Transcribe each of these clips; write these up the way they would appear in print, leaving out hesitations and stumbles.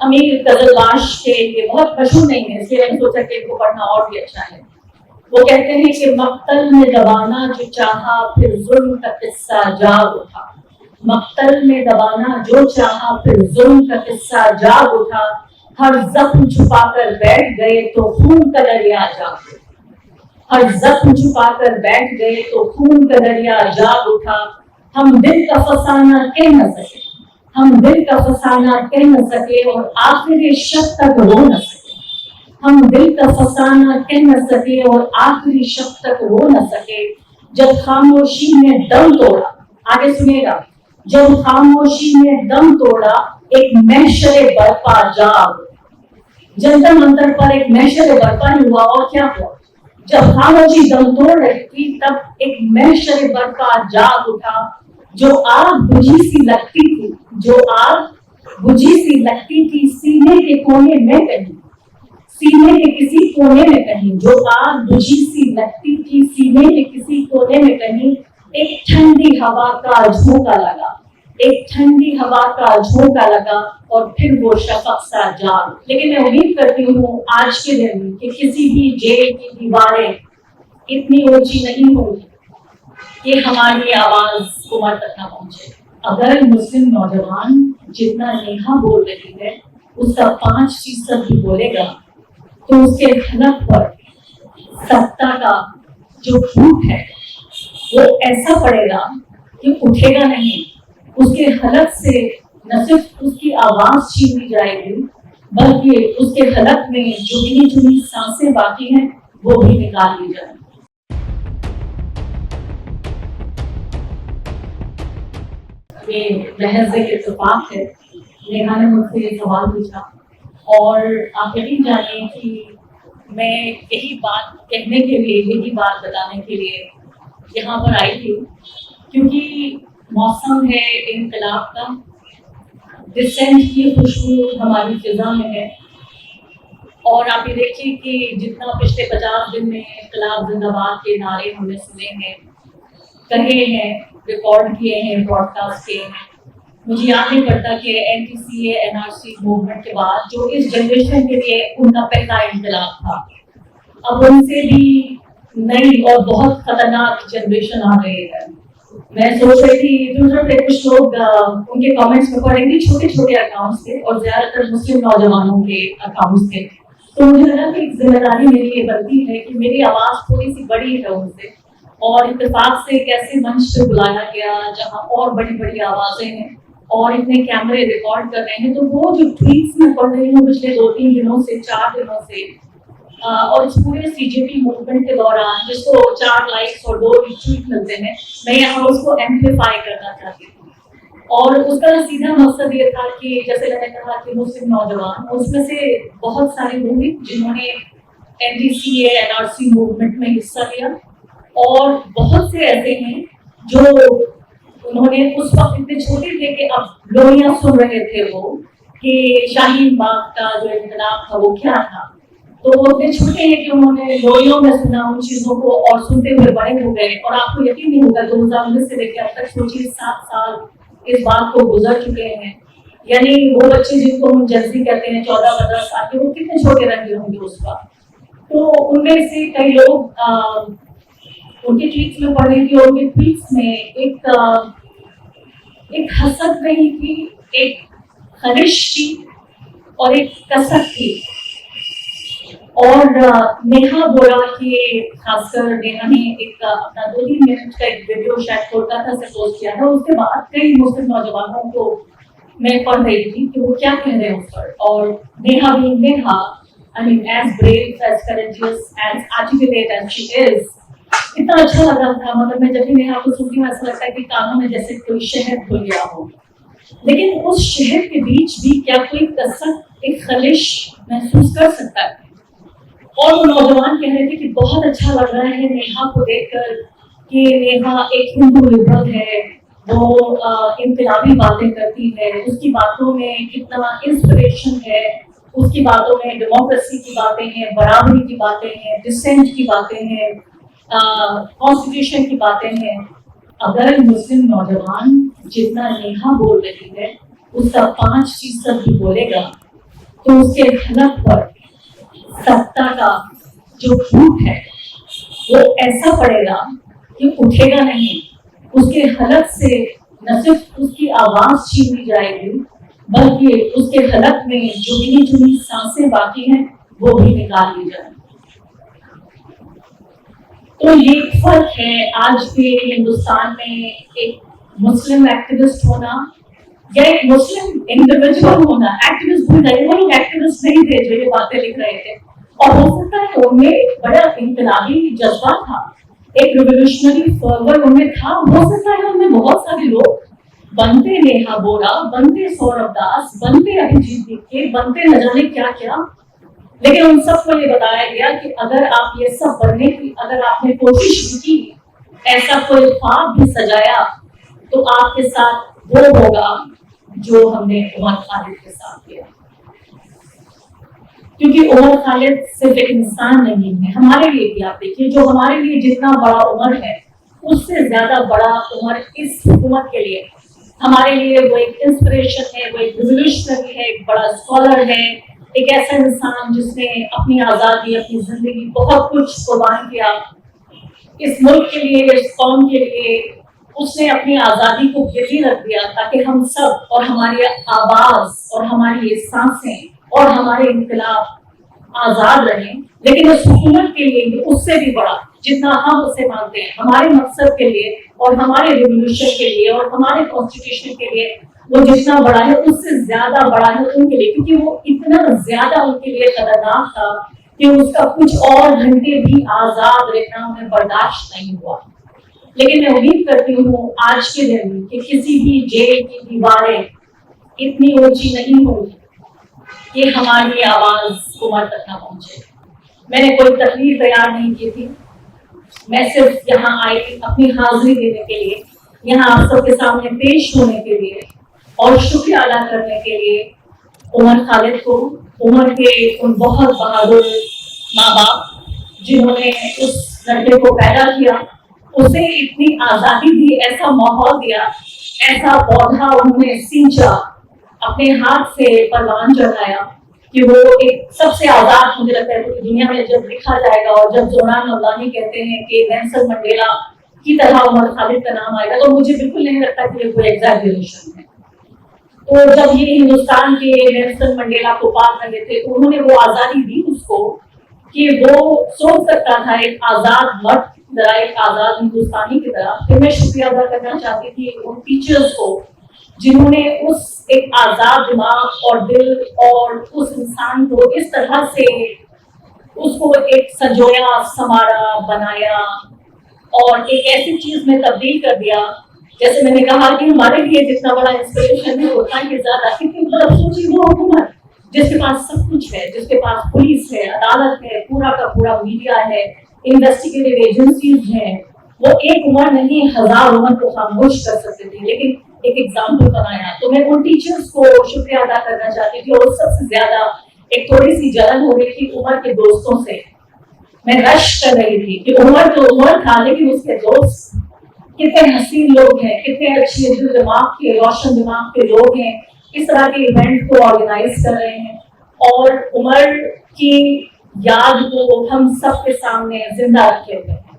امیر قزلباش کے یہ بہت مشہور نہیں ہے، اس لیے میں نے سوچا کہ ان کو پڑھنا اور بھی اچھا ہے. وہ کہتے ہیں کہ مقتل میں دبانا جو چاہا پھر ظلم کا قصہ جاگ اٹھا. مقتل میں دبانا جو چاہا پھر ظلم کا قصہ جاگ اٹھا. ہر زخم چھپا کر بیٹھ گئے تو خون کا دریا جاگ اٹھا. ہر زخم چھپا کر بیٹھ گئے تو خون کا دریا جاگ اٹھا. ہم دل کا فسانہ کہہ نہ سکے، ہم دل کا فسانہ کہہ نہ سکے اور آخر شب تک رو نہ سکے. ہم دل کا فسانہ کہہ نہ سکے اور آخری شب تک رو نہ سکے. جب خاموشی نے دم توڑا، آگے سنیے گا، جب خاموشی نے دم توڑا ایک محشر برپا جاگ. جنتر منتر پر ایک محشر برپا ہی ہوا، اور کیا ہوا؟ جب خاموشی دم توڑ رہی تھی تب ایک محشر برپا جاگ اٹھا. جو آگ بجھی سی لگتی تھی، جو آگ بجھی سی لگتی تھی سینے کے کونے میں کہیں، سینے کے کسی کونے میں کہیں، جو آگ بجھی سی لگتی تھی سینے کے کسی کونے میں کہیں. ایک ٹھنڈی ہوا کا جھونکا لگا، ایک ٹھنڈی ہوا کا جھونکا لگا اور پھر وہ شفق سا جاگ. لیکن میں امید کرتی ہوں آج کے دن کہ کسی بھی جیل کی دیواریں اتنی اونچی نہیں ہوگی کہ ہماری آواز عمر تک نہ پہنچے. اگر مسلم نوجوان جتنا نیہا بول رہی ہے اس کا 5% بھی بولے گا تو اس کے حلق پر ستا کا جو پھوٹ ہے وہ ایسا پڑے گا کہ اٹھے گا نہیں. اس کے حلق سے نہ صرف اس کی آواز چھین لی جائے گی بلکہ اس کے حلق میں جو گنی چنی سانسیں باقی ہیں وہ بھی نکال لی جائیں. یہ محض ایک اتفاق ہے. نیہا نے مجھ سے یہ سوال پوچھا اور آپ یقین جانیں کہ میں یہی بات کہنے کے لیے، یہی بات بتانے کے لیے یہاں پر آئی تھی کیونکہ موسم ہے انقلاب کا، ڈسینٹ کی خوشبو ہماری فضا میں ہے. اور آپ یہ دیکھیے کہ جتنا پچھلے 50 دن میں انقلاب زندہ باد کے نعرے ہم نے سنے ہیں، کہے ہیں، ریکارڈ کیے ہیں، براڈ کاسٹ کیے ہیں. مجھے یاد نہیں پڑتا کہ NTCA NRC موومنٹ کے بعد جو اس جنریشن کے لیے ان کا پہلا انقلاب تھا، اب ان سے بھی نئی اور بہت خطرناک جنریشن آ گئی ہے. میں سوچ رہی تھی دوسرے پہ کچھ لوگ ان کے کامنٹس میں پڑھ رہی تھی، چھوٹے چھوٹے اکاؤنٹس تھے اور زیادہ تر مسلم نوجوانوں کے اکاؤنٹس تھے. تو مجھے لگا کہ ایک ذمہ داری میری یہ بنتی ہے کہ میری آواز تھوڑی سی بڑی ہے ان سے، اور اتفاق سے ایک ایسے منچ پہ بلایا گیا جہاں اور بڑی بڑی آوازیں ہیں اور اتنے کیمرے ریکارڈ کر رہے ہیں. تو وہ جو ٹویٹس میں پڑھ رہی ہوں پچھلے 2-3 دنوں سے، 4 دنوں سے، اور اس پورے CJP موومنٹ کے دوران جس کو 4 لائکس اور 2 ریٹویٹ ملتے ہیں، میں یہاں اس کو ایمپلیفائی کرنا چاہتی ہوں. اور اس کا سیدھا مقصد یہ تھا کہ جیسے میں نے کہا کہ مسلم نوجوان، اس میں سے بہت سارے لوگ ہیں جنہوں نے NTCA NRC موومنٹ میں حصہ لیا، اور بہت سے ایسے ہیں جو انہوں نے اس وقت اتنے چھوٹے تھے کہ اب لوریاں سن رہے تھے وہ کہ شاہین باغ کا جو انقلاب تھا وہ کیا تھا. تو وہ اتنے چھوٹے ہیں کہ انہوں نے لوریوں میں سنا ان چیزوں کو اور سنتے ہوئے بڑے ہو گئے. اور آپ کو یقین نہیں ہوگا 2019 سے لے کے اب تک سوچیے 7 سال اس بات کو گزر چکے ہیں. یعنی وہ بچے جن کو ہم جنزی کہتے ہیں 14-15 سال کے، وہ کتنے چھوٹے رہتے ہوں گے اس وقت. تو ان میں سے کئی لوگ ان کے ٹویٹس میں پڑھ رہی تھی اور ان کے ٹویٹس میں ایک حسد نہیں تھی، ایک خلش تھی اور ایک کسک تھی. اور نیہا بولا کہ خاص کر نیہا نے ایک اپنا 2-3 منٹ کا ایک ویڈیو شاید کولکاتہ سے پوسٹ کیا تھا. اس کے بعد کئی مسلم نوجوانوں کو میں پڑھ رہی تھی کہ وہ کیا کہہ رہے ہیں اس پر. اور نیہا بھی Neha, I mean as brave, as courageous, as articulate as she is، اتنا اچھا لگ رہا تھا. مطلب میں جب بھی نیہا کو سنتی ہوں ایسا لگتا ہے کہ کانوں میں جیسے کوئی شہد گھل گیا ہو. لیکن اس شہر کے بیچ بھی کیا کوئی کسک، ایک خلش محسوس کر سکتا ہے. اور وہ نوجوان کہہ رہے تھے کہ بہت اچھا لگ رہا ہے نیہا کو دیکھ کر کہ نیہا ایک ہندو لبرل ہے، وہ انقلابی باتیں کرتی ہے، اس کی باتوں میں کتنا انسپریشن ہے، اس کی باتوں میں ڈیموکریسی کی باتیں ہیں، برابری کی باتیں ہیں، ڈسینٹ کی باتیں ہیں، کانسٹیٹیوشن کی باتیں ہیں. اگر مسلم نوجوان جتنا نیہا بول رہی ہے اس کا 5% بھی بولے گا تو उसके हलक पर सत्ता का जो भूत है वो ऐसा पड़ेगा कि उठेगा नहीं। उसके हलक से न सिर्फ उसकी आवाज छीनी जाएगी बल्कि उसके हलक में जो गिनी चुनी सांसें बाकी हैं वो भी निकाल ली जाएंगी। तो ये फर्क है आज के हिंदुस्तान में एक मुस्लिम एक्टिविस्ट होना या एक मुस्लिम इंडिविजुअल होना। एक्टिविस्ट भूल जाइए, वो लोग एक्टिविस्ट नहीं थे जो ये बातें लिख रहे थे, और हो सकता है उनमें बड़ा इनकलाबी जज्बा था, एक रिवोल्यूशनरी फर्वर उनमें था। हो सकता है उनमें बहुत सारे लोग बनते नेहा बोरा, बनते सौरभ दास, बनते अभिजीत दीपके, बनते न जाने क्या क्या, लेकिन उन सबको ये बताया गया कि अगर आप ये सब बनने की अगर आपने कोशिश भी की, ऐसा कोई ख्वाब भी सजाया, तो आपके साथ वो होगा जो हमने उमर खालिद के साथ किया। क्योंकि उमर खालिद सिर्फ एक इंसान नहीं है, हमारे लिए भी आप देखिए, जो हमारे लिए जितना बड़ा उमर है उससे ज्यादा बड़ा उमर इस हुकूमत के लिए, हमारे लिए वो एक इंस्पिरेशन है, वो एक रिवोल्यूशनरी है, एक बड़ा स्कॉलर है, एक ऐसा इंसान जिसने अपनी आजादी, अपनी जिंदगी, बहुत कुछ कुर्बान किया इस मुल्क के लिए, इस कौम के लिए। उसने अपनी आजादी को गिरवी रख दिया ताकि हम सब और हमारी आवाज और हमारी ये सांसें और हमारे इनकलाब आजाद रहें। लेकिन इस हुकूमत के लिए उससे भी बड़ा, जितना हम उसे मानते हैं, हमारे मकसद के लिए और हमारे रिवोल्यूशन के लिए और हमारे कॉन्स्टिट्यूशन के लिए, वो जितना बड़ा है उससे ज्यादा बड़ा है उनके लिए, क्योंकि वो इतना ज्यादा उनके लिए खतरनाक था कि उसका कुछ और घंटे भी आजाद रहना उन्हें बर्दाश्त नहीं हुआ। लेकिन मैं उम्मीद करती हूँ आज के दिन कि किसी भी जेल की दीवारें इतनी ऊंची नहीं होगी कि हमारी आवाज उमर तक न पहुंचे। मैंने कोई तकरीर तैयार नहीं की थी, मैं सिर्फ यहाँ आई थी अपनी हाजिरी देने के लिए, यहाँ आप सबके सामने पेश होने के लिए और शुक्रिया अदा करने के लिए उमर खालिद को, उमर के उन बहुत बहादुर माँ बाप जिन्होंने उस लड़के को पैदा किया, उसे इतनी आजादी दी, ऐसा माहौल दिया, ऐसा पौधा उन्होंने सींचा, अपने हाथ से परवान चढ़ाया कि वो एक सबसे आजाद, मुझे लगता है पूरी दुनिया में जब लिखा जाएगा और जब जोरान मौलानी कहते हैं कि नेल्सन मंडेला की तरह उमर खालिद का नाम आएगा, तो मुझे बिल्कुल नहीं लगता कि ये कोई एग्जैजरेशन है। तो जब ये हिंदुस्तान के नेल्सन मंडेला को पाल रहे थे, उन्होंने वो आजादी दी उसको कि वो सोच सकता था एक आजाद मर्द की तरह, एक आजाद हिंदुस्तानी की तरह। फिर मैं शुक्रिया अदा करना चाहती थी उन टीचर्स को जिन्होंने उस एक आजाद दिमाग और दिल और उस इंसान को इस तरह से उसको एक संजोया, संवारा, बनाया और एक ऐसी चीज में तब्दील कर दिया। जैसे मैंने कहा कि हमारे लिए जितना बड़ा इंस्पिरेशन है उतना ही ज्यादा, क्योंकि मतलब सोचिए वो हुकूमत जिसके पास सब कुछ है, जिसके पास पुलिस है, अदालत है, पूरा का पूरा मीडिया है, इन्वेस्टिगेटिव एजेंसीज हैं, वो एक उम्र नहीं 1000 उम्र को खामोश कर सकते थे, लेकिन एक एग्जाम्पल बनाया। तो मैं उन टीचर्स को शुक्रिया अदा करना चाहती थी, और सबसे ज्यादा एक थोड़ी सी जलन हो रही थी उमर के दोस्तों से। मैं रश कर रही थी कि उमर तो उमर था, लेकिन उसके दोस्त कितने हसीन लोग हैं, कितने अच्छे दिमाग के, रोशन दिमाग के लोग हैं, इस तरह के इवेंट को ऑर्गेनाइज कर रहे हैं और उमर की याद को हम सब के सामने जिंदा रखे हुए हैं।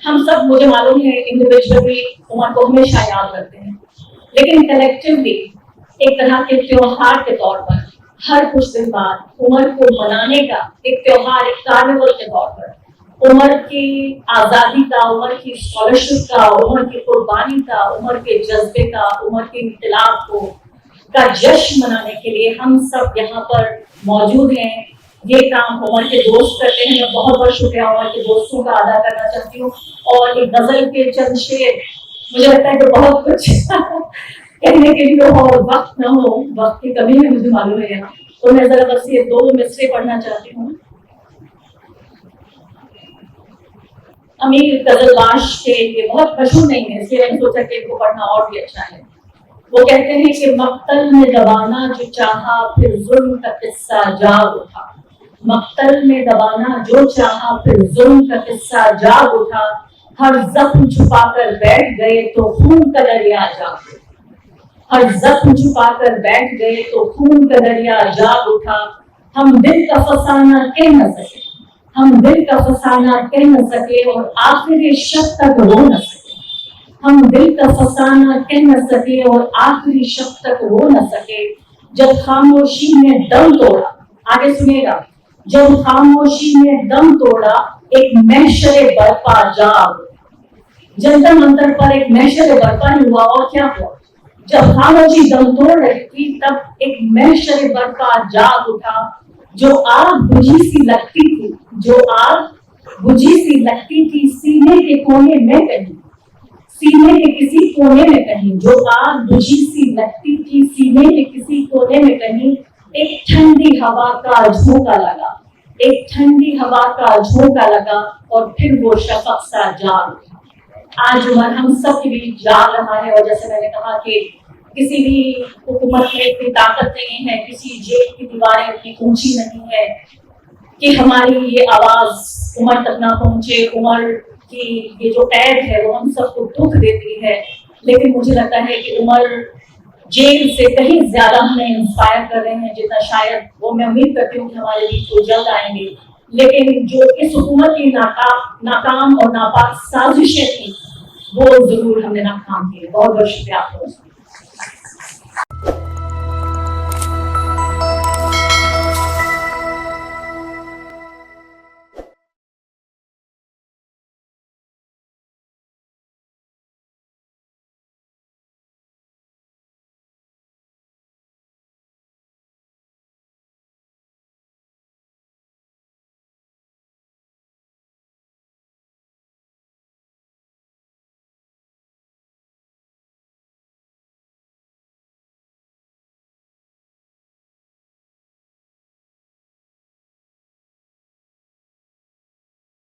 हम सब, मुझे मालूम है, इंडिविजुअली उमर को हमेशा याद करते हैं, लेकिन कलेक्टिवली एक तरह के त्योहार के तौर पर हर कुछ दिन बाद उमर को मनाने का एक त्योहार, एक कार्निवल के तौर पर उमर की आजादी का, उमर की स्कॉलरशिप का, उमर की कुर्बानी का, उमर के जज्बे का, उमर के इनकलाब को का जश्न मनाने के लिए हम सब यहाँ पर मौजूद हैं। ये काम उमर के दोस्त करते हैं। मैं बहुत बहुत शुक्रिया उमर के दोस्तों का अदा करना चाहती हूँ। और एक गजल के चंद शेर, मुझे लगता है कि बहुत कुछ कहने के लिए हो और वक्त न हो, वक्त की कमी है मुझे मालूम है यहाँ, तो मैं जरा बस ये 2 मिसरे पढ़ना चाहती हूँ। अमीर गजलबाज के ये बहुत मशहूर नहीं है, इसलिए मैंने सोचा कि इनको पढ़ना और भी अच्छा है। वो कहते हैं कि मक्तल में दबाना जो चाहा फिर जुल्म का किस्सा जाग उठा, मक्तल में दबाना जो चाहा फिर जुल्म का किस्सा जाग उठा, हर जख्म छुपाकर बैठ गए तो खून का दरिया जाग उठा। हर जख्म छुपा कर बैठ गए तो खून का दरिया जाग उठा। हम दिल का फसाना कह न सके, हम दिल का फसाना कह न सके और आखिरी शब तक रो न सके। हम दिल का फसाना कह न सके और आखिरी शब तक रो न सके। जब खामोशी ने दम तोड़ा, आगे सुनिएगा, जब खामोशी ने दम तोड़ा एक महशरे बरपा जाग। जंतर मंतर पर एक महशरे बरपा हुआ और क्या हुआ? जब खामोशी दम तोड़ रही थी तब एक महशरे बरपा जाग उठा। जो आग बुझी सी लगती थी, जो आग बुझी सी लगती थी सीने के कोने में कहीं, सीने के किसी कोने में कहीं, जो आग बुझी सी लगती थी सीने के किसी कोने में कहीं, एक ठंडी हवा का झोंका लगा, एक ठंडी हवा का झोंका लगा और फिर वो शफक सा जाग। आज उमर हम सब के बीच जाग रहा है और जैसे मैंने कहा कि किसी भी हुकूमत में इतनी ताकत नहीं है, किसी जेल की दीवारें इतनी ऊंची नहीं है कि हमारी ये आवाज उमर तक ना पहुंचे। उमर की ये जो कैद है वो हम सबको दुख देती है, लेकिन मुझे लगता है कि उमर जेल से कहीं ज्यादा हमें इंस्पायर कर रहे हैं जितना शायद वो, मैं उम्मीद करती हूँ कि हमारे बीच वो जल्द आएंगे। लेकिन जो इस हुकूमत की नाकाम और नापाक साजिशें थी वो जरूर हमने नाकाम की। बहुत बहुत शुक्रिया आपको।